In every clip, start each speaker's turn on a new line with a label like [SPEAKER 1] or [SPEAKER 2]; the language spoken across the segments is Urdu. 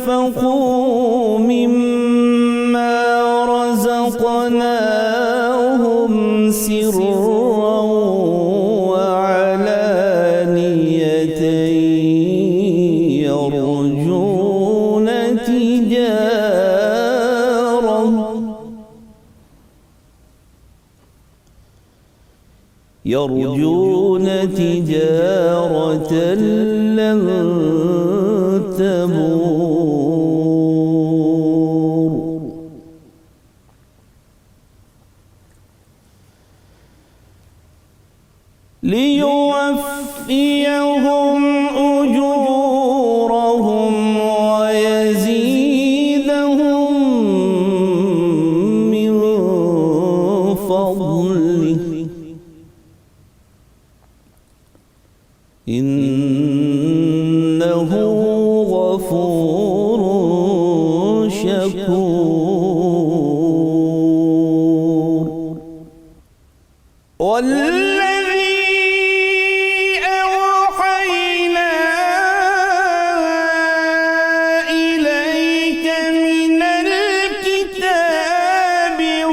[SPEAKER 1] وأنفقوا مما رزقناهم سرا وعلانية يرجون تجارة لن تبور ليوفيهم أجورهم ويزيدهم من فضله إنه غفور شكور. والذي أوحينا إليك من الكتاب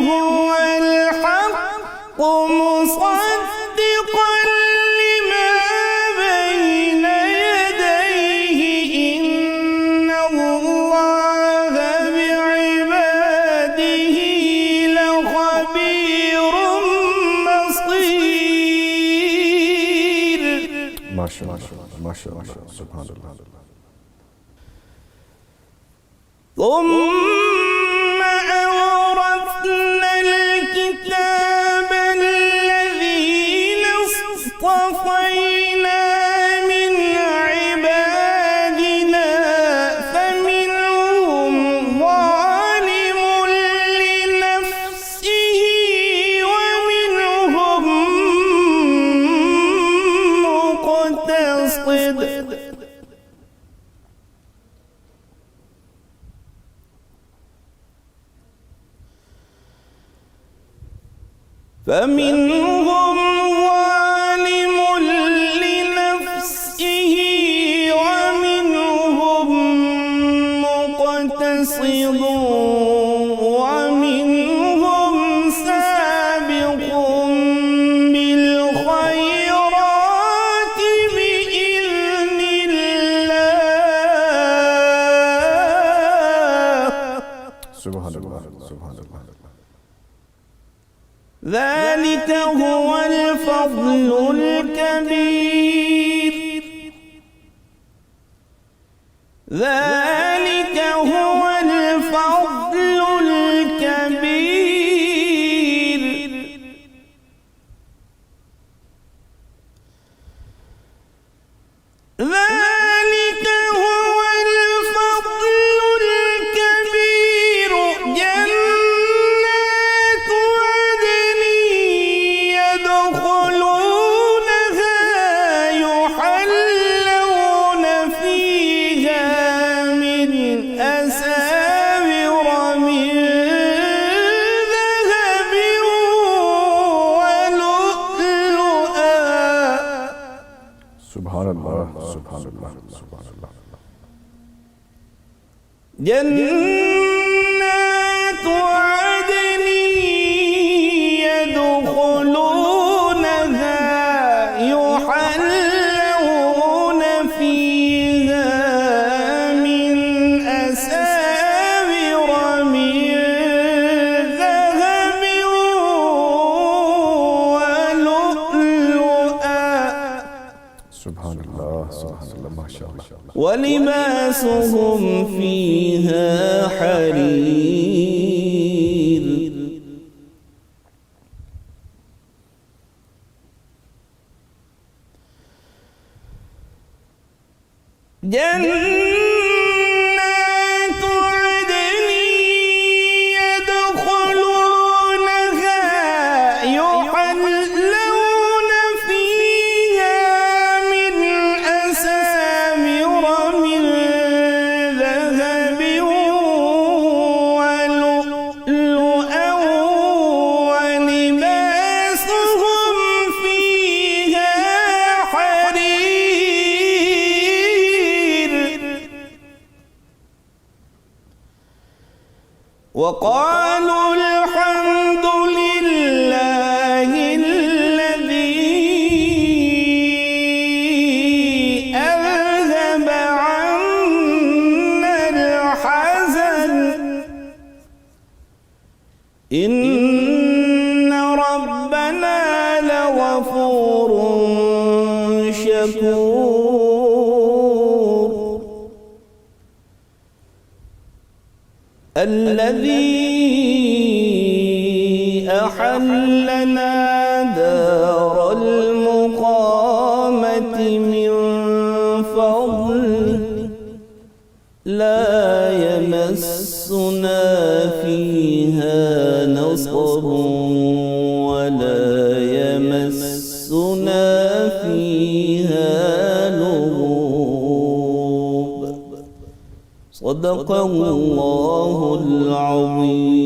[SPEAKER 1] هو الحق مصدقا لما بين يديه إن الله بعباده لخبير بصير.
[SPEAKER 2] ما شاء الله ما شاء الله سبحان الله.
[SPEAKER 1] ثم أورثنا الكتاب الذين اصطفينا من عبادنا فمنهم ظالم لنفسه ومنهم مقتصد فمنهم ظالم لنفسه ومنهم مقتصد ومنهم سابق بالخيرات بإذن الله.
[SPEAKER 2] سبحان الله سبحان الله.
[SPEAKER 1] ذلك هو الفضل الكبير. ذلك هو الفضل الكبير. ذلك هو الفضل الكبير. جنات عدن يدخلونها يحلون فيها من أساور من ذهب ولؤلؤا.
[SPEAKER 2] سبحان الله سبحان الله سبحان الله.
[SPEAKER 1] جنات عدن يدخلونها يحلون فيها من أساور من ذهب ولؤلؤا.
[SPEAKER 2] سبحان الله سبحان الله ما شاء الله.
[SPEAKER 1] ولباسهم فيها حرير. جنات عدن يدخلونها يحلون فيها من أساور من ذهب ولؤلؤا ولباسهم فيها حرير. وقالوا الحمد لله الذي أذهب عنا الحزن إن ربنا لغفور شكور. الذي أحلنا دار المقامة يمسنا فيها لغوب صدق الله العظيم.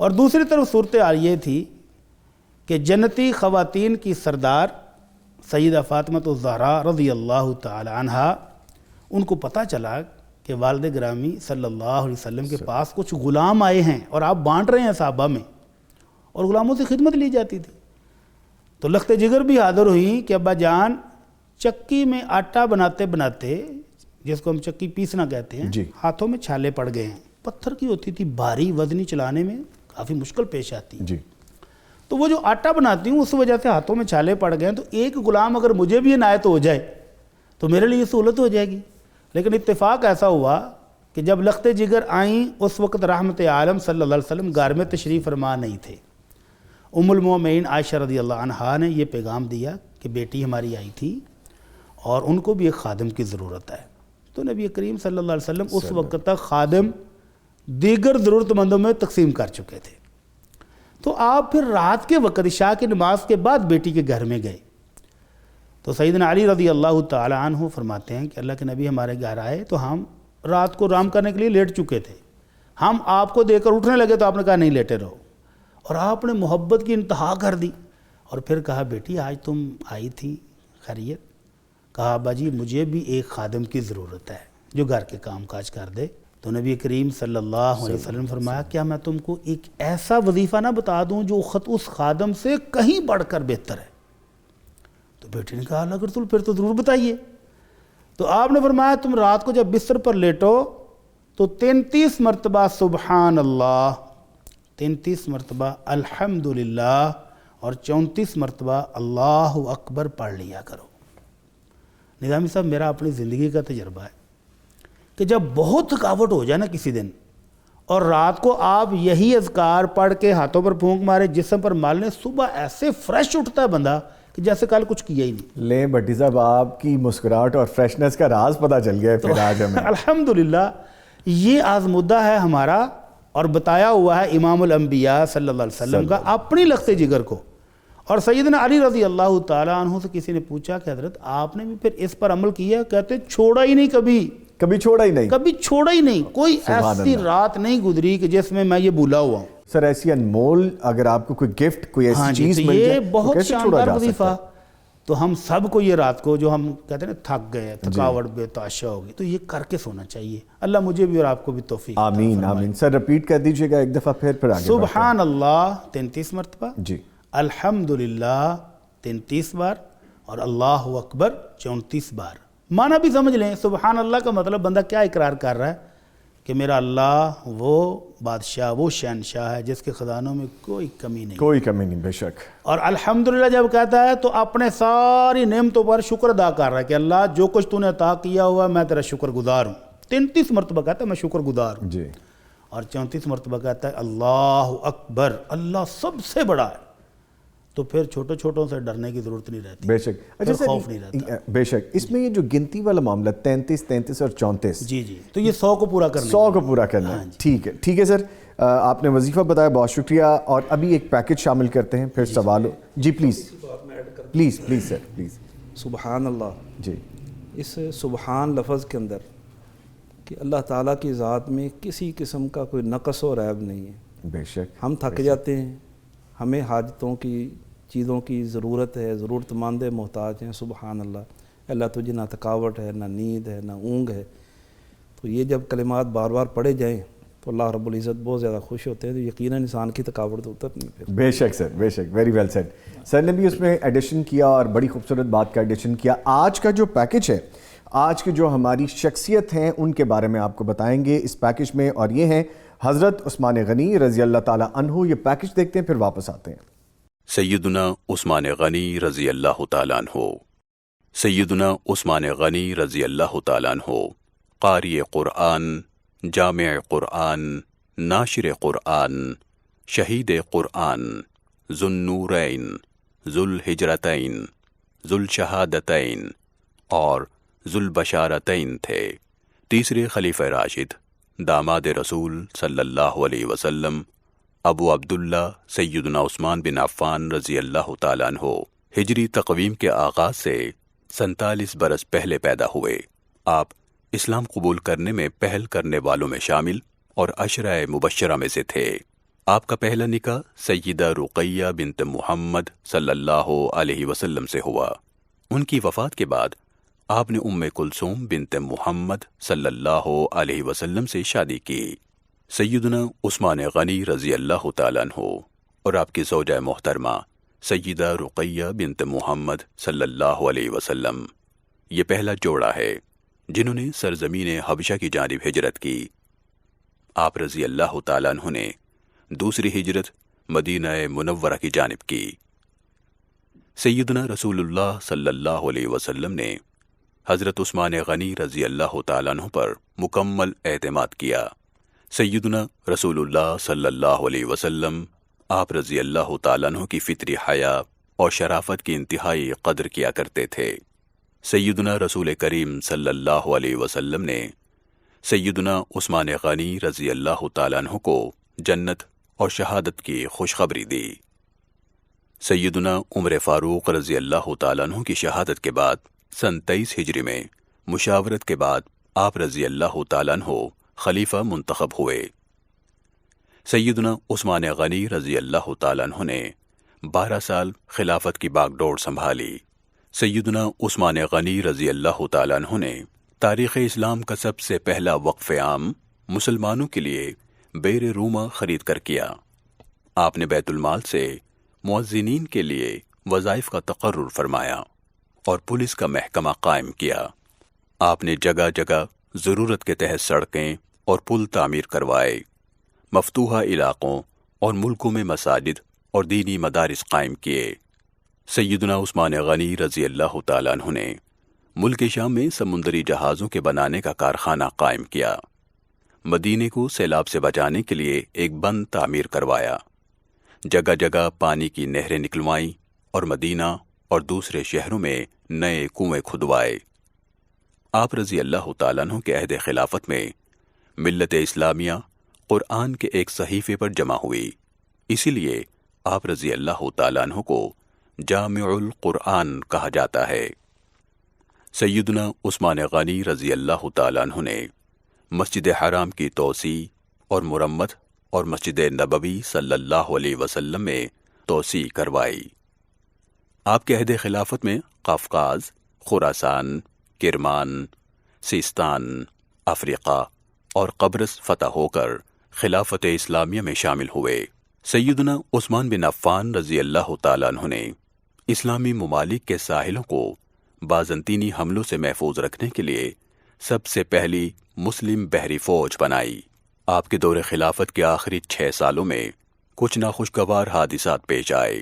[SPEAKER 3] اور دوسری طرف صورتحال یہ تھی کہ جنتی خواتین کی سردار سیدہ فاطمہ الزہرا رضی اللہ تعالی عنہا، ان کو پتہ چلا کہ والد گرامی صلی اللہ علیہ وسلم کے پاس کچھ غلام آئے ہیں اور آپ بانٹ رہے ہیں صحابہ میں، اور غلاموں سے خدمت لی جاتی تھی۔ تو لخت جگر بھی حاضر ہوئیں کہ ابا جان چکی میں آٹا بناتے بناتے، جس کو ہم چکی پیسنا کہتے ہیں، ہاتھوں میں چھالے پڑ گئے ہیں۔ پتھر کی ہوتی تھی، بھاری وزنی چلانے میں کافی مشکل پیش آتی ہے، تو وہ جو آٹا بناتی ہوں اس وجہ سے ہاتھوں میں چھالے پڑ گئے ہیں، تو ایک غلام اگر مجھے بھی عنایت ہو جائے تو میرے لیے سہولت ہو جائے گی۔ لیکن اتفاق ایسا ہوا کہ جب لخت جگر آئیں اس وقت رحمت عالم صلی اللہ علیہ وسلم گھر میں تشریف فرما نہیں تھے۔ ام المومنین عائشہ رضی اللہ عنہا نے یہ پیغام دیا کہ بیٹی ہماری آئی تھی اور ان کو بھی ایک خادم کی ضرورت ہے۔ تو نبی کریم صلی اللہ علیہ وسلم اس وقت تک خادم دیگر ضرورت مندوں میں تقسیم کر چکے تھے۔ تو آپ پھر رات کے وقت عشاء کی نماز کے بعد بیٹی کے گھر میں گئے، تو سیدنا علی رضی اللہ تعالی عنہ فرماتے ہیں کہ اللہ کے نبی ہمارے گھر آئے تو ہم رات کو آرام کرنے کے لیے لیٹ چکے تھے، ہم آپ کو دیکھ کر اٹھنے لگے تو آپ نے کہا نہیں لیٹے رہو، اور آپ نے محبت کی انتہا کر دی، اور پھر کہا بیٹی آج تم آئی تھی خیریت؟ کہا ابا جی مجھے بھی ایک خادم کی ضرورت ہے جو گھر کے کام کاج کر دے۔ تو نبی کریم صلی اللہ علیہ وسلم فرمایا کیا میں تم کو ایک ایسا وظیفہ نہ بتا دوں جو خط اس خادم سے کہیں بڑھ کر بہتر ہے؟ تو بیٹی نے کہا اللہ کے رسول پھر تو ضرور بتائیے۔ تو آپ نے فرمایا تم رات کو جب بستر پر لیٹو تو 33 مرتبہ سبحان اللہ، 33 مرتبہ الحمدللہ اور 34 مرتبہ اللہ اکبر پڑھ لیا کرو۔ نظامی صاحب میرا اپنی زندگی کا تجربہ ہے کہ جب بہت تھکاوٹ ہو جائے نا کسی دن، اور رات کو آپ یہی اذکار پڑھ کے ہاتھوں پر پھونک مارے جسم پر مال لیں، صبح ایسے فریش اٹھتا ہے بندہ کہ جیسے کل کچھ کیا ہی نہیں۔
[SPEAKER 2] لیں بھٹی صاحب آپ کی مسکراہٹ اور فریشنس کا راز پتہ چل گیا ہے پھر آج ہمیں۔
[SPEAKER 3] الحمدللہ یہ آزمودہ ہے ہمارا، اور بتایا ہوا ہے امام الانبیاء صلی اللہ علیہ وسلم کا اپنی لخت جگر کو۔ اور سیدنا علی رضی اللہ تعالیٰ عنہ سے کسی نے پوچھا کہ حضرت آپ نے بھی پھر اس پر عمل کیا؟ کہتے چھوڑا ہی نہیں، کبھی چھوڑا ہی نہیں، کبھی چھوڑا ہی نہیں، کوئی ایسی رات نہیں گزری کہ جس میں میں یہ بھولا ہوا ہوں۔
[SPEAKER 2] سر ایسی انمول اگر آپ کو کوئی گفٹ کوئی ایسی چیز مل جائے
[SPEAKER 3] یہ بہت شاندار وظیفہ، تو ہم سب کو یہ رات کو جو ہم کہتے ہیں نا تھک گئے تھکاوٹ بے تحاشا ہوگی تو یہ کر کے سونا چاہیے۔ اللہ مجھے بھی اور آپ کو بھی توفیق عطا فرمائے۔
[SPEAKER 2] آمین آمین۔ سر رپیٹ کر دیجئے گا ایک دفعہ پھر آگے۔
[SPEAKER 3] سبحان اللہ 33 مرتبہ،
[SPEAKER 2] جی،
[SPEAKER 3] الحمدللہ 33 بار، اور اللہ اکبر 34 بار۔ معنی بھی سمجھ لیں، سبحان اللہ کا مطلب بندہ کیا اقرار کر رہا ہے کہ میرا اللہ وہ بادشاہ، وہ شہنشاہ ہے جس کے خزانوں میں کوئی کمی نہیں،
[SPEAKER 2] کوئی کمی نہیں، بے شک۔
[SPEAKER 3] اور الحمدللہ جب کہتا ہے تو اپنے ساری نعمتوں پر شکر ادا کر رہا ہے کہ اللہ جو کچھ تو نے عطا کیا ہوا میں تیرا شکر گزار ہوں۔ 33 مرتبہ کہتا ہے میں شکر گزار ہوں،
[SPEAKER 2] جی،
[SPEAKER 3] اور 34 مرتبہ کہتا ہے اللہ اکبر، اللہ سب سے بڑا ہے۔ تو پھر چھوٹوں چھوٹوں سے ڈرنے کی ضرورت نہیں رہتی،
[SPEAKER 2] بے شک۔ اچھا سر،
[SPEAKER 3] خوف نہیں رہتا۔
[SPEAKER 2] بے شک اس میں یہ جو گنتی والا معاملہ 33 اور 34،
[SPEAKER 3] جی تو یہ 100 کو پورا کرنا،
[SPEAKER 2] 100 کو پورا کرنا ہے، ٹھیک ہے ٹھیک ہے سر، آپ نے وظیفہ بتایا، بہت شکریہ۔ اور ابھی ایک پیکج شامل کرتے ہیں، پھر سوال ہو جی، پلیز پلیز سر پلیز۔
[SPEAKER 4] سبحان اللہ،
[SPEAKER 2] جی،
[SPEAKER 4] اس سبحان لفظ کے اندر کہ اللہ تعالیٰ کی ذات میں کسی قسم کا کوئی نقص و عیب نہیں ہے۔
[SPEAKER 2] بے شک
[SPEAKER 4] ہم تھک جاتے ہیں، ہمیں حاجتوں کی چیزوں کی ضرورت ہے، ضرورت مند ہے، محتاج ہیں، سبحان اللہ، اللہ تجھے نہ تھکاوٹ ہے، نہ نیند ہے، نہ اونگ ہے۔ تو یہ جب کلمات بار بار پڑھے جائیں تو اللہ رب العزت بہت زیادہ خوش ہوتے ہیں، تو یقیناً انسان کی تھکاوٹ تو اتر نہیں پھر۔
[SPEAKER 2] بے شک سر، بے شک، ویری ویل سیڈ۔ سر نے بھی اس میں ایڈیشن کیا اور بڑی خوبصورت بات کا ایڈیشن کیا۔ آج کا جو پیکج ہے، آج کے جو ہماری شخصیت ہیں ان کے بارے میں آپ کو بتائیں گے اس پیکج میں، اور یہ ہیں حضرت عثمان غنی رضی اللہ تعالیٰ عنہ۔ یہ پیکج دیکھتے ہیں پھر واپس آتے ہیں۔
[SPEAKER 5] سیدنا عثمان غنی رضی اللہ تعالیٰ عنہ۔ سیدنا عثمان غنی رضی اللہ تعالیٰ عنہ قاری قرآن، جامع قرآن، ناشر قرآن، شہید قرآن، ذو النورین، ذو الحجرتین، ذو الشہادتین اور ذو البشارتین تھے۔ تیسرے خلیفہ راشد، داماد رسول صلی اللہ علیہ وسلم، ابو عبداللہ سیدنا عثمان بن عفان رضی اللہ تعالیٰ عنہ ہجری تقویم کے آغاز سے 47 برس پہلے پیدا ہوئے۔ آپ اسلام قبول کرنے میں پہل کرنے والوں میں شامل اور عشرہ مبشرہ میں سے تھے۔ آپ کا پہلا نکاح سیدہ رقیہ بنت محمد صلی اللہ علیہ وسلم سے ہوا۔ ان کی وفات کے بعد آپ نے ام کلثوم بنت محمد صلی اللہ علیہ وسلم سے شادی کی۔ سیدنا عثمان غنی رضی اللہ تعالیٰ عنہ اور آپ کی زوجہ محترمہ سیدہ رقیہ بنت محمد صلی اللہ علیہ وسلم، یہ پہلا جوڑا ہے جنہوں نے سرزمین حبشہ کی جانب ہجرت کی۔ آپ رضی اللہ تعالیٰ عنہ نے دوسری ہجرت مدینہ منورہ کی جانب کی۔ سیدنا رسول اللہ صلی اللہ علیہ وسلم نے حضرت عثمان غنی رضی اللہ تعالیٰ عنہ پر مکمل اعتماد کیا۔ سیدنا رسول اللہ صلی اللہ علیہ وسلم آپ رضی اللہ تعالیٰ عنہ کی فطری حیا اور شرافت کی انتہائی قدر کیا کرتے تھے۔ سیدنا رسول کریم صلی اللہ علیہ وسلم نے سیدنا عثمان غنی رضی اللہ تعالیٰ عنہ کو جنت اور شہادت کی خوشخبری دی۔ سیدنا عمر فاروق رضی اللہ تعالیٰ عنہ کی شہادت کے بعد سن 23 ہجری میں مشاورت کے بعد آپ رضی اللہ تعالیٰ عنہ خلیفہ منتخب ہوئے۔ سیدنا عثمان غنی رضی اللہ تعالیٰ عنہ نے 12 سال خلافت کی باغ ڈور سنبھالی۔ سیدنا عثمان غنی رضی اللہ تعالیٰ عنہ نے تاریخ اسلام کا سب سے پہلا وقف عام مسلمانوں کے لیے بیر روما خرید کر کیا۔ آپ نے بیت المال سے مؤذنین کے لیے وظائف کا تقرر فرمایا اور پولیس کا محکمہ قائم کیا۔ آپ نے جگہ جگہ ضرورت کے تحت سڑکیں اور پل تعمیر کروائے، مفتوحہ علاقوں اور ملکوں میں مساجد اور دینی مدارس قائم کیے۔ سیدنا عثمان غنی رضی اللہ تعالیٰ عنہ نے ملک شام میں سمندری جہازوں کے بنانے کا کارخانہ قائم کیا، مدینے کو سیلاب سے بچانے کے لیے ایک بند تعمیر کروایا، جگہ جگہ پانی کی نہریں نکلوائیں اور مدینہ اور دوسرے شہروں میں نئے کنویں کھدوائے۔ آپ رضی اللہ تعالیٰ عنہ کے عہد خلافت میں ملت اسلامیہ قرآن کے ایک صحیفے پر جمع ہوئی، اسی لیے آپ رضی اللہ تعالیٰ عنہ کو جامع القرآن کہا جاتا ہے۔ سیدنا عثمان غنی رضی اللہ تعالیٰ عنہ نے مسجد حرام کی توسیع اور مرمت اور مسجد نبوی صلی اللہ علیہ وسلم میں توسیع کروائی۔ آپ کے عہد خلافت میں قفقاز، خراسان، کرمان، سیستان، افریقہ اور قبرص فتح ہو کر خلافت اسلامیہ میں شامل ہوئے۔ سیدنا عثمان بن عفان رضی اللہ تعالیٰ عنہ نے اسلامی ممالک کے ساحلوں کو بازنطینی حملوں سے محفوظ رکھنے کے لیے سب سے پہلی مسلم بحری فوج بنائی۔ آپ کے دور خلافت کے آخری 6 سالوں میں کچھ ناخوشگوار حادثات پیش آئے۔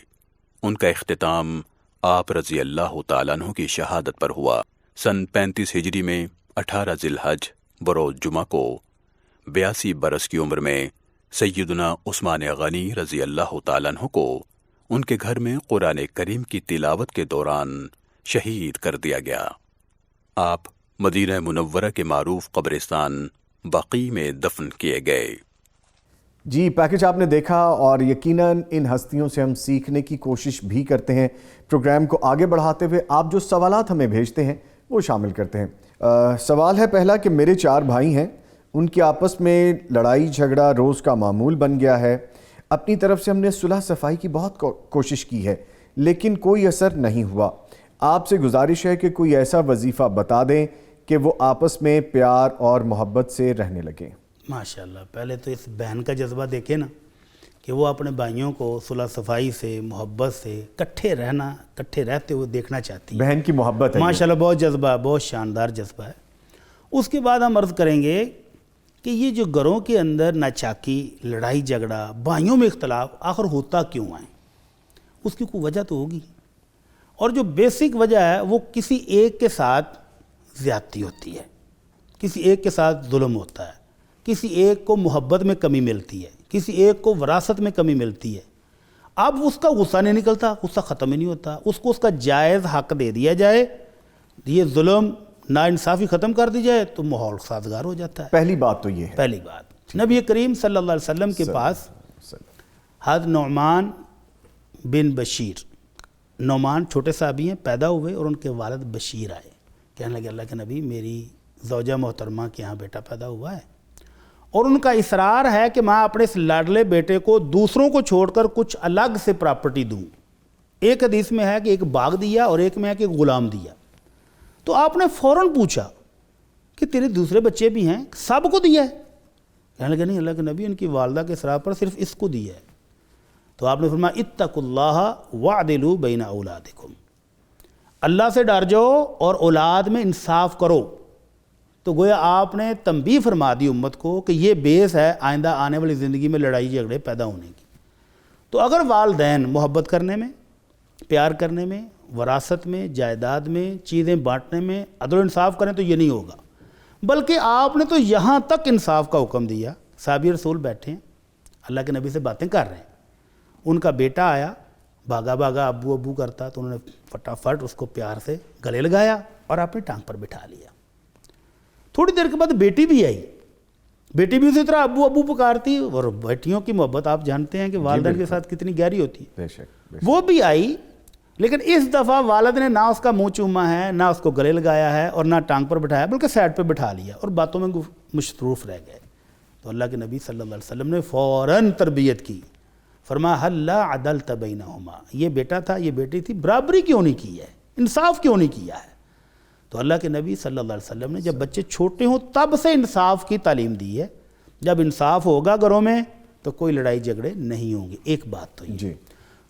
[SPEAKER 5] ان کا اختتام آپ رضی اللہ تعالیٰ عنہ کی شہادت پر ہوا۔ سن 35 ہجری میں 18 ذی الحج بروز جمعہ کو 82 برس کی عمر میں سیدنا عثمان غنی رضی اللہ تعالیٰ عنہ کو ان کے گھر میں قرآن کریم کی تلاوت کے دوران شہید کر دیا گیا۔ آپ مدینہ منورہ کے معروف قبرستان بقیع میں دفن کیے گئے۔
[SPEAKER 2] جی، پیکج آپ نے دیکھا اور یقیناً ان ہستیوں سے ہم سیکھنے کی کوشش بھی کرتے ہیں۔ پروگرام کو آگے بڑھاتے ہوئے آپ جو سوالات ہمیں بھیجتے ہیں وہ شامل کرتے ہیں۔ سوال ہے پہلا کہ میرے 4 بھائی ہیں، ان کی آپس میں لڑائی جھگڑا روز کا معمول بن گیا ہے۔ اپنی طرف سے ہم نے صلح صفائی کی بہت کوشش کی ہے لیکن کوئی اثر نہیں ہوا۔ آپ سے گزارش ہے کہ کوئی ایسا وظیفہ بتا دیں کہ وہ آپس میں پیار اور محبت سے رہنے لگیں۔
[SPEAKER 3] ماشاءاللہ، پہلے تو اس بہن کا جذبہ دیکھیں نا کہ وہ اپنے بھائیوں کو صلح صفائی سے، محبت سے کٹھے رہتے ہوئے دیکھنا چاہتی ہے۔
[SPEAKER 2] بہن کی محبت ہے
[SPEAKER 3] ماشاءاللہ، بہت جذبہ ہے، بہت شاندار جذبہ ہے۔ اس کے بعد ہم عرض کریں گے کہ یہ جو گھروں کے اندر ناچاکی، لڑائی جھگڑا، بھائیوں میں اختلاف آخر ہوتا کیوں ہے؟ اس کی کوئی وجہ تو ہوگی، اور جو بیسک وجہ ہے وہ کسی ایک کے ساتھ زیادتی ہوتی ہے، کسی ایک کے ساتھ ظلم ہوتا ہے، کسی ایک کو محبت میں کمی ملتی ہے، کسی ایک کو وراثت میں کمی ملتی ہے۔ اب اس کا غصہ نہیں نکلتا، غصہ ختم ہی نہیں ہوتا، اس کو اس کا جائز حق دے دیا جائے، یہ ظلم ناانصافی ختم کر دی جائے تو ماحول سازگار ہو جاتا ہے۔
[SPEAKER 2] پہلی بات تو یہ ہے۔
[SPEAKER 3] پہلی بات، نبی کریم صلی اللہ علیہ وسلم کے پاس حضرت نعمان بن بشیر، نعمان چھوٹے صحابی ہیں، پیدا ہوئے اور ان کے والد بشیر آئے، کہنے لگے اللہ کے نبی، میری زوجہ محترمہ کے ہاں بیٹا پیدا ہوا ہے اور ان کا اصرار ہے کہ میں اپنے اس لاڈلے بیٹے کو دوسروں کو چھوڑ کر کچھ الگ سے پراپرٹی دوں. ایک حدیث میں ہے کہ ایک باغ دیا اور ایک میں ہے کہ غلام دیا. تو آپ نے فوراً پوچھا کہ تیرے دوسرے بچے بھی ہیں, سب کو دیا ہے؟ کہنے لگے نہیں اللہ کے نبی, ان کی والدہ کے اصرار پر صرف اس کو دیا ہے. تو آپ نے فرمایا اتقوا اللہ واعدلوا بین اولادکم, اللہ سے ڈر جاؤ اور اولاد میں انصاف کرو. تو گویا آپ نے تنبیہ فرما دی امت کو کہ یہ بیس ہے آئندہ آنے والی زندگی میں لڑائی جھگڑے پیدا ہونے کی. تو اگر والدین محبت کرنے میں, پیار کرنے میں, وراثت میں, جائیداد میں, چیزیں بانٹنے میں عدل و انصاف کریں تو یہ نہیں ہوگا, بلکہ آپ نے تو یہاں تک انصاف کا حکم دیا. صحابی رسول بیٹھے ہیں, اللہ کے نبی سے باتیں کر رہے ہیں, ان کا بیٹا آیا, بھاگا بھاگا ابو ابو کرتا, تو انہوں نے فٹافٹ اس کو پیار سے گلے لگایا اور اپنی ٹانگ پر بٹھا لیا. تھوڑی دیر کے بعد بیٹی بھی آئی, بیٹی بھی اسی طرح ابو ابو پکارتی, اور بیٹیوں کی محبت آپ جانتے ہیں کہ والدین کے ساتھ کتنی گہری ہوتی ہے. وہ بھی آئی, لیکن اس دفعہ والد نے نہ اس کا منہ چوما ہے, نہ اس کو گلے لگایا ہے, اور نہ ٹانگ پر بٹھایا, بلکہ سائڈ پہ بٹھا لیا اور باتوں میں مصروف رہ گئے. تو اللہ کے نبی صلی اللہ علیہ وسلم نے فوراً تربیت کی, فرمایا هل لا عدلت بینہما, یہ بیٹا تھا یہ بیٹی تھی, برابری کیوں نہیں کی ہے, انصاف کیوں نہیں کیا ہے؟ تو اللہ کے نبی صلی اللہ علیہ وسلم نے جب بچے چھوٹے ہوں تب سے انصاف کی تعلیم دی ہے. جب انصاف ہوگا گھروں میں تو کوئی لڑائی جھگڑے نہیں ہوں گے. ایک بات تو یہ.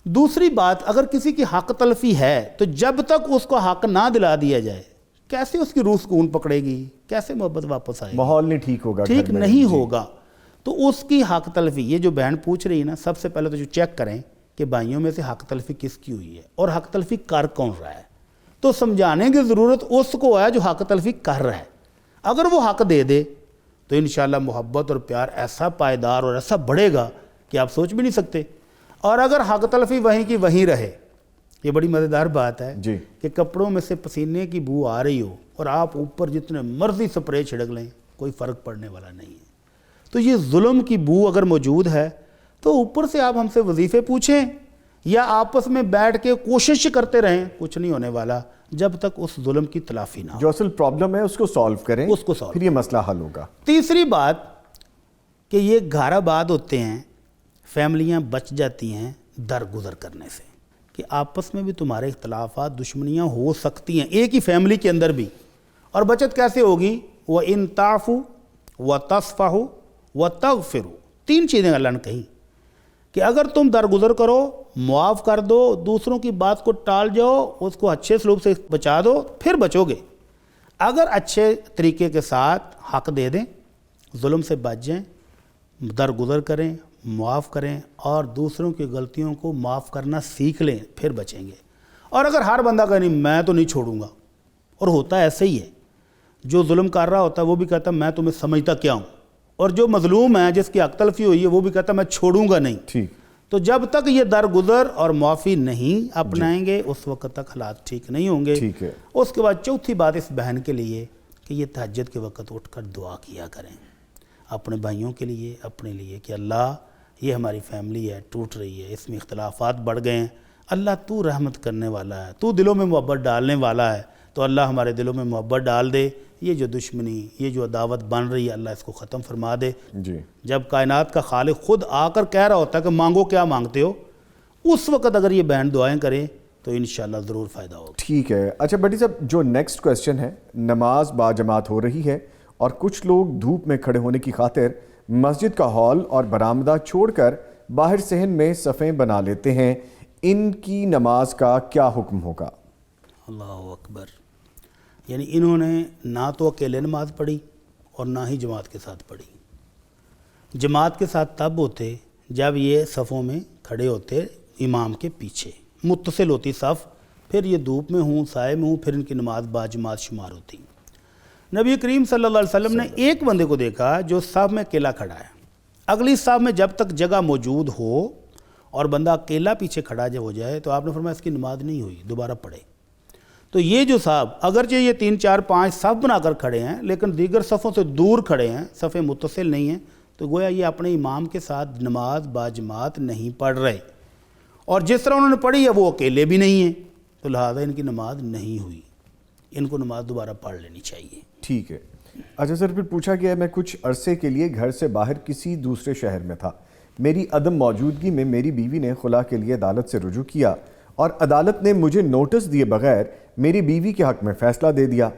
[SPEAKER 3] دوسری بات, اگر کسی کی حق تلفی ہے تو جب تک اس کو حق نہ دلا دیا جائے, کیسے اس کی روح سکون پکڑے گی, کیسے محبت واپس آئے گی,
[SPEAKER 2] ماحول نہیں ٹھیک ہوگا,
[SPEAKER 3] ٹھیک نہیں ہوگا. تو اس کی حق تلفی, یہ جو بہن پوچھ رہی ہے نا, سب سے پہلے تو جو چیک کریں کہ بھائیوں میں سے حق تلفی کس کی ہوئی ہے اور حق تلفی کر کون رہا ہے. تو سمجھانے کی ضرورت اس کو ہے جو حق تلفی کر رہا ہے. اگر وہ حق دے دے تو انشاءاللہ محبت اور پیار ایسا پائیدار اور ایسا بڑھے گا کہ آپ سوچ بھی نہیں سکتے. اور اگر حق تلفی وہیں کی وہیں رہے, یہ بڑی مزیدار بات ہے کہ کپڑوں میں سے پسینے کی بو آ رہی ہو اور آپ اوپر جتنے مرضی سپرے چھڑک لیں, کوئی فرق پڑنے والا نہیں ہے. تو یہ ظلم کی بو اگر موجود ہے تو اوپر سے آپ ہم سے وظیفے پوچھیں یا آپس میں بیٹھ کے کوشش کرتے رہیں, کچھ نہیں ہونے والا جب تک اس ظلم کی تلافی نہ ہو.
[SPEAKER 2] جو اصل پرابلم ہے اس کو سالو کریں,
[SPEAKER 3] اس کو سالو,
[SPEAKER 2] پھر یہ مسئلہ حل ہوگا.
[SPEAKER 3] تیسری بات کہ یہ گھر آباد ہوتے ہیں, فیملیاں بچ جاتی ہیں درگزر کرنے سے, کہ آپس میں بھی تمہارے اختلافات دشمنیاں ہو سکتی ہیں ایک ہی فیملی کے اندر بھی. اور بچت کیسے ہوگی؟ وَإِن تَعْفُوا وَتَصْفَحُوا وَتَغْفِرُوا, تین چیزیں اللہ نے کہیں کہ اگر تم درگزر کرو, معاف کر دو, دوسروں کی بات کو ٹال جاؤ, اس کو اچھے سلوک سے بچا دو, پھر بچو گے. اگر اچھے طریقے کے ساتھ حق دے دیں, ظلم سے بچ جائیں, درگزر کریں, معاف کریں اور دوسروں کی غلطیوں کو معاف کرنا سیکھ لیں, پھر بچیں گے. اور اگر ہر بندہ کہے نہیں میں تو نہیں چھوڑوں گا, اور ہوتا ایسے ہی ہے, جو ظلم کر رہا ہوتا ہے وہ بھی کہتا میں تمہیں سمجھتا کیا ہوں, اور جو مظلوم ہے جس کی حق تلفی ہوئی ہے وہ بھی کہتا میں چھوڑوں گا نہیں.
[SPEAKER 2] ٹھیک.
[SPEAKER 3] تو جب تک یہ درگزر اور معافی نہیں اپنائیں گے اس وقت تک حالات ٹھیک نہیں ہوں گے.
[SPEAKER 2] ٹھیک ہے.
[SPEAKER 3] اس کے بعد چوتھی بات اس بہن کے لیے کہ یہ تہجد کے وقت اٹھ کر دعا کیا کریں اپنے بھائیوں کے لیے, اپنے لیے, کہ اللہ یہ ہماری فیملی ہے ٹوٹ رہی ہے, اس میں اختلافات بڑھ گئے ہیں, اللہ تو رحمت کرنے والا ہے, تو دلوں میں محبت ڈالنے والا ہے, تو اللہ ہمارے دلوں میں محبت ڈال دے. یہ جو دشمنی, یہ جو عداوت بن رہی ہے, اللہ اس کو ختم فرما دے.
[SPEAKER 2] جی.
[SPEAKER 3] جب کائنات کا خالق خود آ کر کہہ رہا ہوتا ہے کہ مانگو کیا مانگتے ہو, اس وقت اگر یہ بہن دعائیں کریں تو انشاءاللہ ضرور فائدہ ہوگا.
[SPEAKER 2] ٹھیک ہے. اچھا بٹی صاحب, جو نیکسٹ کویسچن ہے, نماز با جماعت ہو رہی ہے اور کچھ لوگ دھوپ میں کھڑے ہونے کی خاطر مسجد کا ہال اور برآمدہ چھوڑ کر باہر صحن میں صفیں بنا لیتے ہیں, ان کی نماز کا کیا حکم ہوگا؟
[SPEAKER 3] اللہ اکبر. یعنی انہوں نے نہ تو اکیلے نماز پڑھی اور نہ ہی جماعت کے ساتھ پڑھی. جماعت کے ساتھ تب ہوتے جب یہ صفوں میں کھڑے ہوتے امام کے پیچھے, متصل ہوتی صف, پھر یہ دھوپ میں ہوں سائے میں ہوں, پھر ان کی نماز با جماعت شمار ہوتی. نبی کریم صلی اللہ علیہ وسلم نے ایک بندے کو دیکھا جو صف میں اکیلا کھڑا ہے, اگلی صف میں جب تک جگہ موجود ہو اور بندہ اکیلا پیچھے کھڑا ہو جائے تو آپ نے فرمایا اس کی نماز نہیں ہوئی, دوبارہ پڑھے. تو یہ جو صاحب اگرچہ یہ 3 4 5 صف بنا کر کھڑے ہیں لیکن دیگر صفوں سے دور کھڑے ہیں, صفیں متصل نہیں ہیں, تو گویا یہ اپنے امام کے ساتھ نماز با جماعت نہیں پڑھ رہے, اور جس طرح انہوں نے پڑھی ہے وہ اکیلے بھی نہیں ہیں, تو لہذا ان کی نماز نہیں ہوئی, ان کو نماز دوبارہ پڑھ لینی چاہیے.
[SPEAKER 2] ٹھیک ہے. اچھا سر، پھر پوچھا گیا میں کچھ عرصے کے لیے گھر سے باہر کسی دوسرے شہر میں تھا، میری عدم موجودگی میں میری بیوی نے خلا کے لیے عدالت سے رجوع کیا اور عدالت نے مجھے نوٹس دیے بغیر میری بیوی کے حق میں فیصلہ دے دیا۔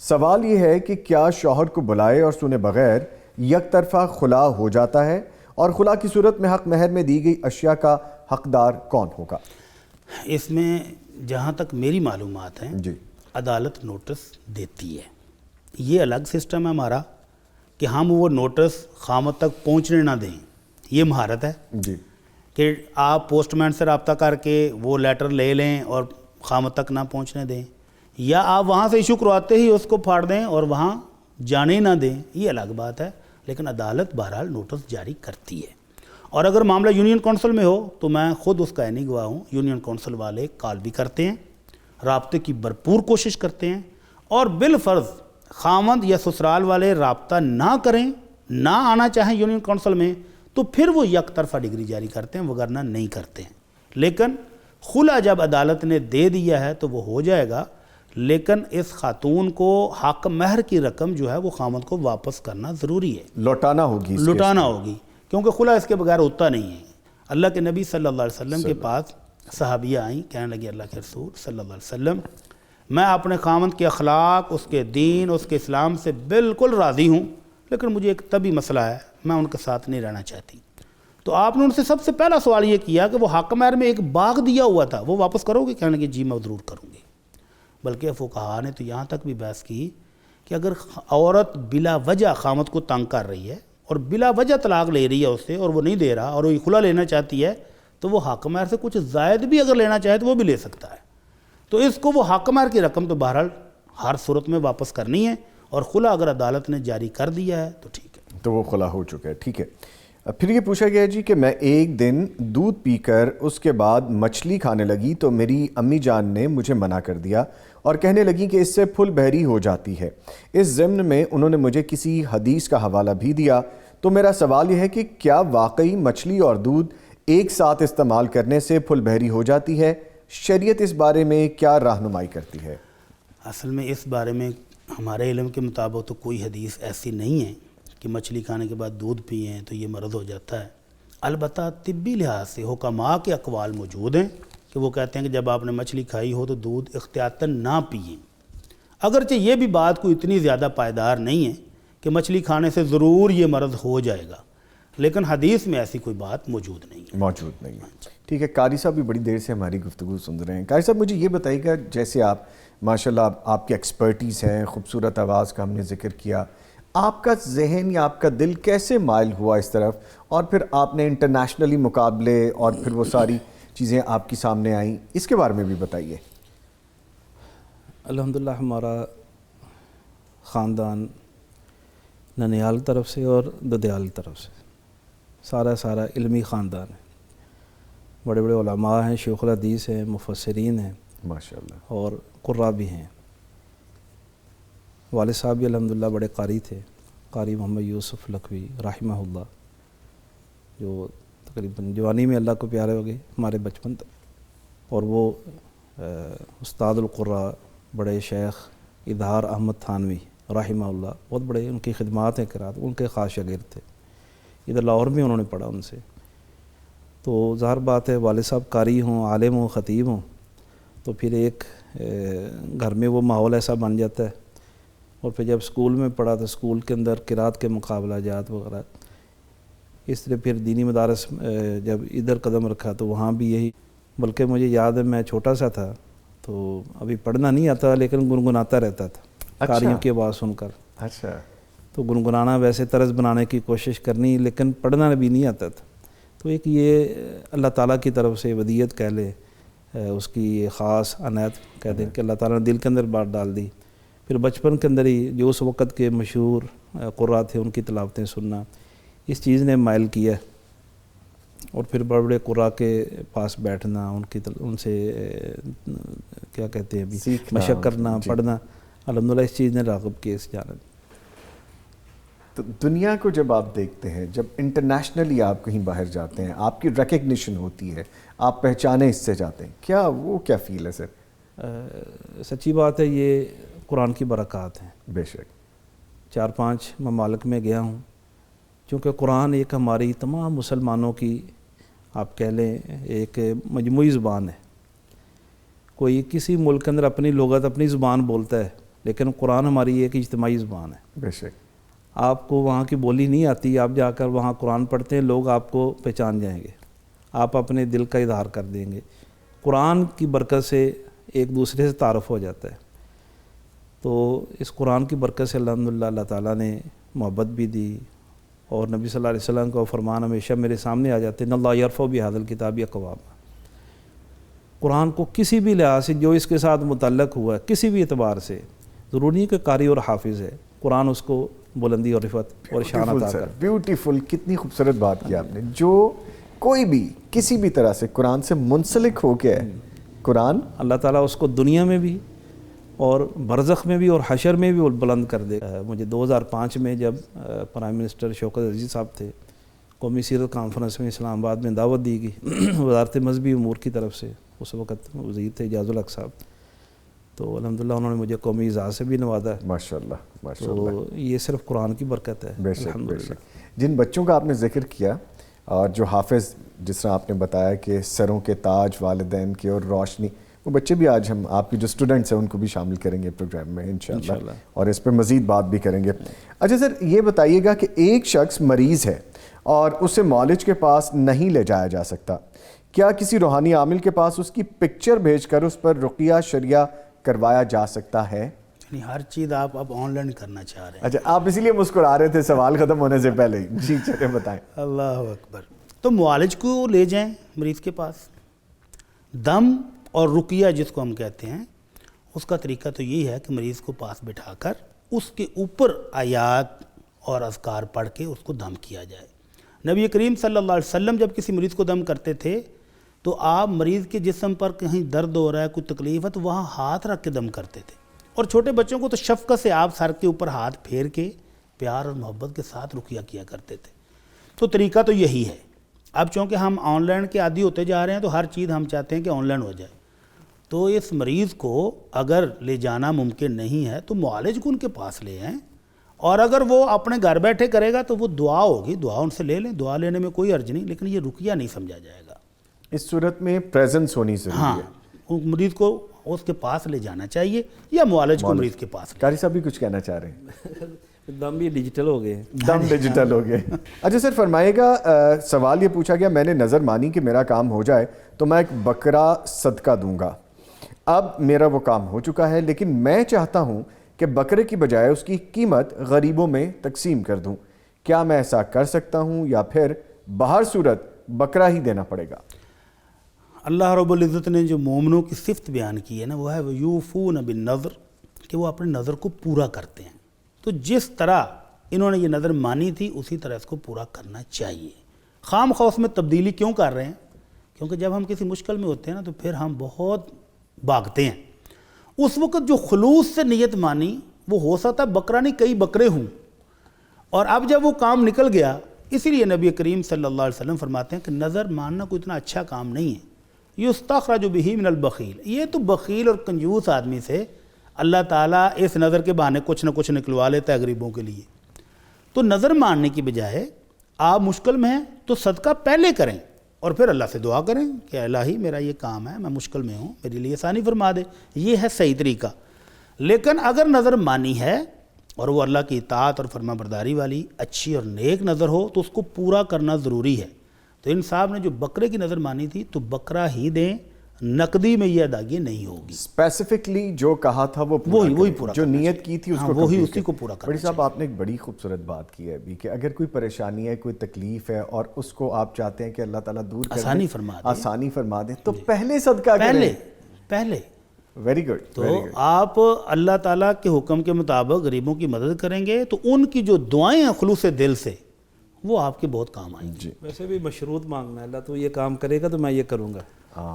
[SPEAKER 2] سوال یہ ہے کہ کیا شوہر کو بلائے اور سنے بغیر یک طرفہ خلا ہو جاتا ہے، اور خلا کی صورت میں حق مہر میں دی گئی اشیاء کا حقدار کون ہوگا؟
[SPEAKER 3] اس میں جہاں تک میری معلومات ہیں
[SPEAKER 2] جی،
[SPEAKER 3] عدالت نوٹس دیتی ہے، یہ الگ سسٹم ہے ہمارا کہ ہم وہ نوٹس خامد تک پہنچنے نہ دیں، یہ مہارت ہے
[SPEAKER 2] جی،
[SPEAKER 3] کہ آپ پوسٹ مین سے رابطہ کر کے وہ لیٹر لے لیں اور خامد تک نہ پہنچنے دیں، یا آپ وہاں سے ایشو کرواتے ہی اس کو پھاڑ دیں اور وہاں جانے نہ دیں، یہ الگ بات ہے، لیکن عدالت بہرحال نوٹس جاری کرتی ہے۔ اور اگر معاملہ یونین کونسل میں ہو تو میں خود اس کا عینی گواہ ہوں، یونین کونسل والے کال بھی کرتے ہیں، رابطے کی بھرپور کوشش کرتے ہیں، اور بالفرض خامند یا سسرال والے رابطہ نہ کریں، نہ آنا چاہیں یونین کونسل میں، تو پھر وہ یک طرفہ ڈگری جاری کرتے ہیں، وگرنہ نہیں کرتے ہیں۔ لیکن خلا جب عدالت نے دے دیا ہے تو وہ ہو جائے گا، لیکن اس خاتون کو حق مہر کی رقم جو ہے وہ خامند کو واپس کرنا ضروری ہے،
[SPEAKER 2] لوٹانا ہوگی اس
[SPEAKER 3] لٹانا ہوگی، کیونکہ خلا اس کے بغیر ہوتا نہیں ہے۔ اللہ کے نبی صلی اللہ علیہ وسلم کے پاس صحابیہ آئیں، کہنے لگی اللہ کے رسول صلی اللہ علیہ وسلم، میں اپنے خامند کے اخلاق، اس کے دین، اس کے اسلام سے بالکل راضی ہوں، لیکن مجھے ایک طبی مسئلہ ہے، میں ان کے ساتھ نہیں رہنا چاہتی۔ تو آپ نے ان سے سب سے پہلا سوال یہ کیا کہ وہ حق مہر میں ایک باغ دیا ہوا تھا، وہ واپس کرو گے؟ کہنے لگے جی میں ضرور کروں گی۔ بلکہ فقہا نے تو یہاں تک بھی بحث کی کہ اگر عورت بلا وجہ خامد کو تنگ کر رہی ہے اور بلا وجہ طلاق لے رہی ہے اس سے اور وہ نہیں دے رہا اور وہ خلا لینا چاہتی ہے، تو وہ حق مہر سے کچھ زائد بھی اگر لینا چاہے تو وہ بھی لے سکتا ہے۔ تو اس کو وہ حق مہر کی رقم تو بہرحال ہر صورت میں واپس کرنی ہے، اور خلا اگر عدالت نے جاری کر دیا ہے تو ٹھیک ہے،
[SPEAKER 2] تو وہ خلا ہو چکا ہے، ٹھیک ہے۔ پھر یہ پوچھا گیا جی کہ میں ایک دن دودھ پی کر اس کے بعد مچھلی کھانے لگی تو میری امی جان نے مجھے منع کر دیا اور کہنے لگی کہ اس سے پھل بحری ہو جاتی ہے۔ اس ضمن میں انہوں نے مجھے کسی حدیث کا حوالہ بھی دیا، تو میرا سوال یہ ہے کہ کیا واقعی مچھلی اور دودھ ایک ساتھ استعمال کرنے سے پھل بحری ہو جاتی ہے؟ شریعت اس بارے میں کیا رہنمائی کرتی ہے؟
[SPEAKER 3] اصل میں اس بارے میں ہمارے علم کے مطابق تو کوئی حدیث ایسی نہیں ہے کہ مچھلی کھانے کے بعد دودھ پئیں تو یہ مرض ہو جاتا ہے۔ البتہ طبی لحاظ سے حکماء کے اقوال موجود ہیں کہ وہ کہتے ہیں کہ جب آپ نے مچھلی کھائی ہو تو دودھ احتیاطاً نہ پئیں، اگرچہ یہ بھی بات کوئی اتنی زیادہ پائیدار نہیں ہے کہ مچھلی کھانے سے ضرور یہ مرض ہو جائے گا، لیکن حدیث میں ایسی کوئی بات موجود نہیں ہے۔
[SPEAKER 2] ٹھیک ہے، قاری صاحب بھی بڑی دیر سے ہماری گفتگو سن رہے ہیں۔ قاری صاحب مجھے یہ بتائیے گا، جیسے آپ ماشاءاللہ آپ کی ایکسپرٹیز ہیں، خوبصورت آواز کا ہم نے ذکر کیا، آپ کا ذہن یا آپ کا دل کیسے مائل ہوا اس طرف، اور پھر آپ نے انٹرنیشنلی مقابلے اور پھر وہ ساری چیزیں آپ کی سامنے آئیں، اس کے بارے میں بھی بتائیے۔
[SPEAKER 4] الحمدللہ ہمارا خاندان ننیال طرف سے اور ددیال طرف سے سارا علمی خاندان ہے، بڑے بڑے علماء ہیں، شیخ الحدیث ہیں، مفسرین ہیں
[SPEAKER 2] ماشاءاللہ،
[SPEAKER 4] اور قراء بھی ہیں۔ والد صاحب بھی الحمدللہ بڑے قاری تھے، قاری محمد یوسف لکھوی رحمہ اللہ، جو تقریباً جوانی میں اللہ کو پیارے ہو گئے ہمارے بچپن تک، اور وہ استاد القراء بڑے شیخ اظہار احمد تھانوی رحمہ اللہ، بہت بڑے ان کی خدمات ہیں قرات، ان کے خاص شاگرد تھے، ادھر لاہور میں انہوں نے پڑھا ان سے۔ تو ظاہر بات ہے والد صاحب قاری ہوں، عالم ہوں، خطیب ہوں، تو پھر ایک گھر میں وہ ماحول ایسا بن جاتا ہے۔ اور پھر جب اسکول میں پڑھا تو اسکول کے اندر قرات کے مقابلہ جات وغیرہ، اس طرح پھر دینی مدارس جب ادھر قدم رکھا تو وہاں بھی یہی، بلکہ مجھے یاد ہے میں چھوٹا سا تھا تو ابھی پڑھنا نہیں آتا لیکن گنگناتا رہتا تھا قاریوں کی آواز سن کر۔
[SPEAKER 2] اچھا،
[SPEAKER 4] تو گنگنانا ویسے طرز بنانے کی کوشش کرنی، لیکن پڑھنا بھی نہیں آتا تھا۔ تو ایک یہ اللہ تعالیٰ کی طرف سے ودیت کہہ لے، اس کی خاص عنایت کہہ دیں کہ اللہ تعالیٰ نے دل کے اندر بات ڈال دی۔ پھر بچپن کے اندر ہی جو اس وقت کے مشہور قراء تھے ان کی تلاوتیں سننا، اس چیز نے مائل کیا، اور پھر بڑے بڑے قراء کے پاس بیٹھنا، ان سے کیا کہتے ہیں ابھی مشق کرنا، پڑھنا، الحمدللہ اس چیز نے راغب کیا اس جانب۔
[SPEAKER 2] تو دنیا کو جب آپ دیکھتے ہیں، جب انٹرنیشنلی آپ کہیں باہر جاتے ہیں، آپ کی ریکگنیشن ہوتی ہے، آپ پہچانے اس سے جاتے ہیں، کیا فیل ہے سر؟
[SPEAKER 4] سچی بات ہے، یہ قرآن کی برکات ہیں۔
[SPEAKER 2] بے شک،
[SPEAKER 4] 4-5 ممالک میں گیا ہوں، چونکہ قرآن ایک ہماری تمام مسلمانوں کی آپ کہہ لیں ایک مجموعی زبان ہے. کوئی کسی ملک کے اندر اپنی لغت اپنی زبان بولتا ہے، لیکن قرآن ہماری ایک اجتماعی زبان ہے.
[SPEAKER 2] بے شک.
[SPEAKER 4] آپ کو وہاں کی بولی نہیں آتی، آپ جا کر وہاں قرآن پڑھتے ہیں، لوگ آپ کو پہچان جائیں گے، آپ اپنے دل کا اظہار کر دیں گے. قرآن کی برکت سے ایک دوسرے سے تعارف ہو جاتا ہے. تو اس قرآن کی برکت سے الحمدللہ اللہ تعالیٰ نے محبت بھی دی، اور نبی صلی اللہ علیہ وسلم کا فرمان ہمیشہ میرے سامنے آ جاتے ہیں، ان اللہ یرفع بہذا الکتاب اقوام. قرآن کو کسی بھی لحاظ سے جو اس کے ساتھ متعلق ہوا ہے، کسی بھی اعتبار سے، ضروری نہیں کہ قاری اور حافظ ہے، قرآن اس کو بلندی اور رفعت اور شان عطا کر.
[SPEAKER 2] بیوٹیفل. کتنی خوبصورت بات کی آپ نے. جو کوئی بھی کسی بھی طرح سے قرآن سے منسلک ہو کے قرآن
[SPEAKER 4] اللہ تعالیٰ اس کو دنیا میں بھی اور برزخ میں بھی اور حشر میں بھی بلند کر دے. مجھے 2005 میں جب پرائم منسٹر شوکت عزیز صاحب تھے، قومی سیرت کانفرنس میں اسلام آباد میں دعوت دی گئی وزارت مذہبی امور کی طرف سے، اس وقت وزیر تھے اعجاز الحق صاحب، تو الحمدللہ انہوں نے مجھے قومی اعزاز سے بھی نوازا ہے.
[SPEAKER 2] ماشاءاللہ ماشاءاللہ.
[SPEAKER 4] تو یہ صرف قرآن کی برکت ہے.
[SPEAKER 2] بے شک بے شک. جن بچوں کا آپ نے ذکر کیا اور جو حافظ، جس طرح آپ نے بتایا کہ سروں کے تاج والدین کے اور روشنی، وہ بچے بھی آج ہم آپ کے جو اسٹوڈنٹس ہیں ان کو بھی شامل کریں گے پروگرام میں انشاءاللہ، اور اس پہ مزید بات بھی کریں گے. اچھا سر، یہ بتائیے گا کہ ایک شخص مریض ہے اور اسے معالج کے پاس نہیں لے جایا جا سکتا، کیا کسی روحانی عامل کے پاس اس کی پکچر بھیج کر اس پر رقیہ شریعہ کروایا جا سکتا ہے؟
[SPEAKER 3] یعنی ہر چیز آپ اب آن لائن کرنا چاہ رہے ہیں.
[SPEAKER 2] اچھا، آپ اسی لیے مسکرا رہے تھے سوال ختم ہونے سے پہلے ہی. جی چلے بتائیں.
[SPEAKER 3] اللہ اکبر. تو معالج کو لے جائیں مریض کے پاس. دم اور رقیہ جس کو ہم کہتے ہیں، اس کا طریقہ تو یہی ہے کہ مریض کو پاس بٹھا کر اس کے اوپر آیات اور اذکار پڑھ کے اس کو دم کیا جائے. نبی کریم صلی اللہ علیہ وسلم جب کسی مریض کو دم کرتے تھے تو آپ مریض کے جسم پر کہیں درد ہو رہا ہے، کوئی تکلیف ہے، تو وہاں ہاتھ رکھ کے دم کرتے تھے. اور چھوٹے بچوں کو تو شفقت سے آپ سر کے اوپر ہاتھ پھیر کے پیار اور محبت کے ساتھ رقیہ کیا کرتے تھے. تو طریقہ تو یہی ہے. اب چونکہ ہم آن لائن کے عادی ہوتے جا رہے ہیں تو ہر چیز ہم چاہتے ہیں کہ آن لائن ہو جائے. تو اس مریض کو اگر لے جانا ممکن نہیں ہے تو معالج کو ان کے پاس لے آئیں، اور اگر وہ اپنے گھر بیٹھے کرے گا تو وہ دعا ہوگی، دعا ان سے لے لیں، دعا لینے میں کوئی حرج نہیں، لیکن یہ رقیہ نہیں سمجھا جائے گا.
[SPEAKER 2] اس صورت میں پریزنس ہونی ضروری
[SPEAKER 3] ہاں،
[SPEAKER 2] ہے.
[SPEAKER 3] مریض کو اس کے پاس لے جانا چاہیے یا معالج کو مریض کے پاس.
[SPEAKER 2] قاری صاحب بھی کچھ کہنا چاہ رہے ہیں؟
[SPEAKER 4] دم بھی ڈیجیٹل ہو گئے.
[SPEAKER 2] دم ڈیجیٹل ہو گئے. اچھا سر فرمائے گا، سوال یہ پوچھا گیا، میں نے نظر مانی کہ میرا کام ہو جائے تو میں ایک بکرا صدقہ دوں گا. اب میرا وہ کام ہو چکا ہے، لیکن میں چاہتا ہوں کہ بکرے کی بجائے اس کی قیمت غریبوں میں تقسیم کر دوں. کیا میں ایسا کر سکتا ہوں یا پھر بہر صورت بکرا ہی دینا پڑے گا؟
[SPEAKER 3] اللہ رب العزت نے جو مومنوں کی صفت بیان کی ہے نا، وہ ہے یوفون بالنذر، کہ وہ اپنے نظر کو پورا کرتے ہیں. تو جس طرح انہوں نے یہ نظر مانی تھی اسی طرح اس کو پورا کرنا چاہیے. خام خواہ اس میں تبدیلی کیوں کر رہے ہیں؟ کیونکہ جب ہم کسی مشکل میں ہوتے ہیں نا تو پھر ہم بہت بھاگتے ہیں. اس وقت جو خلوص سے نیت مانی، وہ ہو سکتا بکرا نہیں کئی بکرے ہوں، اور اب جب وہ کام نکل گیا، اسی لیے نبی کریم صلی اللہ علیہ وسلم فرماتے ہیں کہ نظر ماننا کوئی اتنا اچھا کام نہیں ہے. یستخرج بہ من البخیل، یہ تو بخیل اور کنجوس آدمی سے اللہ تعالیٰ اس نظر کے بہانے کچھ نہ کچھ نکلوا لیتا ہے غریبوں کے لیے. تو نظر ماننے کی بجائے آپ مشکل میں ہیں تو صدقہ پہلے کریں اور پھر اللہ سے دعا کریں کہ الہی میرا یہ کام ہے، میں مشکل میں ہوں، میرے لیے آسانی فرما دے. یہ ہے صحیح طریقہ. لیکن اگر نظر مانی ہے اور وہ اللہ کی اطاعت اور فرما برداری والی اچھی اور نیک نظر ہو تو اس کو پورا کرنا ضروری ہے. تو ان صاحب نے جو بکرے کی نظر مانی تھی تو بکرا ہی دیں، نقدی میں یہ ادائیگی نہیں ہوگی.
[SPEAKER 2] اسپیسیفکلی جو کہا تھا وہ
[SPEAKER 3] وہی پورا
[SPEAKER 2] جو نیت کی تھی اس کو
[SPEAKER 3] وہی اسی کو پورا کرنا.
[SPEAKER 2] بڑی صاحب آپ نے ایک بڑی خوبصورت بات کی ہے ابھی کہ اگر کوئی پریشانی ہے، کوئی تکلیف ہے اور اس کو آپ چاہتے ہیں کہ اللہ تعالیٰ دور کر دے، آسانی فرما دے، تو پہلے صدقہ کریں.
[SPEAKER 3] پہلے
[SPEAKER 2] ویری گڈ.
[SPEAKER 3] تو آپ اللہ تعالیٰ کے حکم کے مطابق غریبوں کی مدد کریں گے تو ان کی جو دعائیں ہیں خلوص دل سے، وہ آپ کے بہت کام آئیں گی.
[SPEAKER 4] ویسے بھی مشروط مانگنا ہے، اللہ تو یہ کام کرے گا تو میں یہ کروں گا.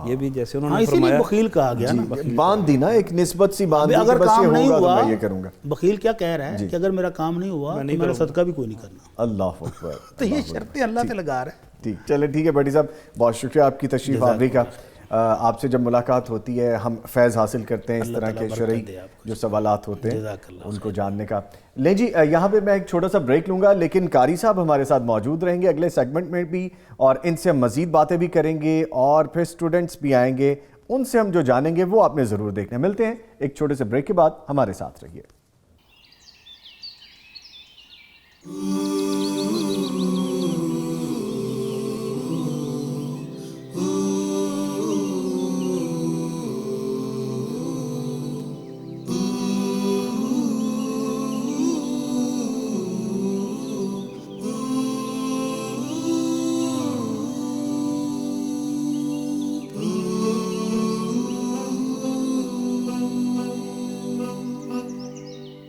[SPEAKER 4] یہ بھی جیسے انہوں نے
[SPEAKER 3] اسی لیے بخیل کہا گیا نا.
[SPEAKER 2] باندھ دی نا، ایک نسبت سی باندھ دی کہ
[SPEAKER 3] اگر
[SPEAKER 2] بس
[SPEAKER 3] کام
[SPEAKER 2] یہ
[SPEAKER 3] نہیں
[SPEAKER 2] ہوگا تو
[SPEAKER 3] ہوا،
[SPEAKER 2] میں یہ کروں گا.
[SPEAKER 3] بخیل کیا کہہ رہا ہے کہ اگر میرا کام نہیں ہوا تو میرا صدقہ بھی کوئی نہیں کرنا.
[SPEAKER 2] اللہ اکبر.
[SPEAKER 3] تو یہ شرطیں اللہ سے لگا رہا ہے.
[SPEAKER 2] ٹھیک، چلے ٹھیک ہے بڑی صاحب، بہت شکریہ آپ کی تشریف آوری کا. آپ سے جب ملاقات ہوتی ہے ہم فیض حاصل کرتے ہیں اس طرح کے شرعی جو سوالات ہوتے ہیں ان کو جاننے کا. لیں جی یہاں پہ میں ایک چھوٹا سا بریک لوں گا، لیکن قاری صاحب ہمارے ساتھ موجود رہیں گے اگلے سیگمنٹ میں بھی، اور ان سے ہم مزید باتیں بھی کریں گے اور پھر اسٹوڈنٹس بھی آئیں گے، ان سے ہم جو جانیں گے وہ آپ نے ضرور دیکھنا. ملتے ہیں ایک چھوٹے سے بریک کے بعد، ہمارے ساتھ رہیے.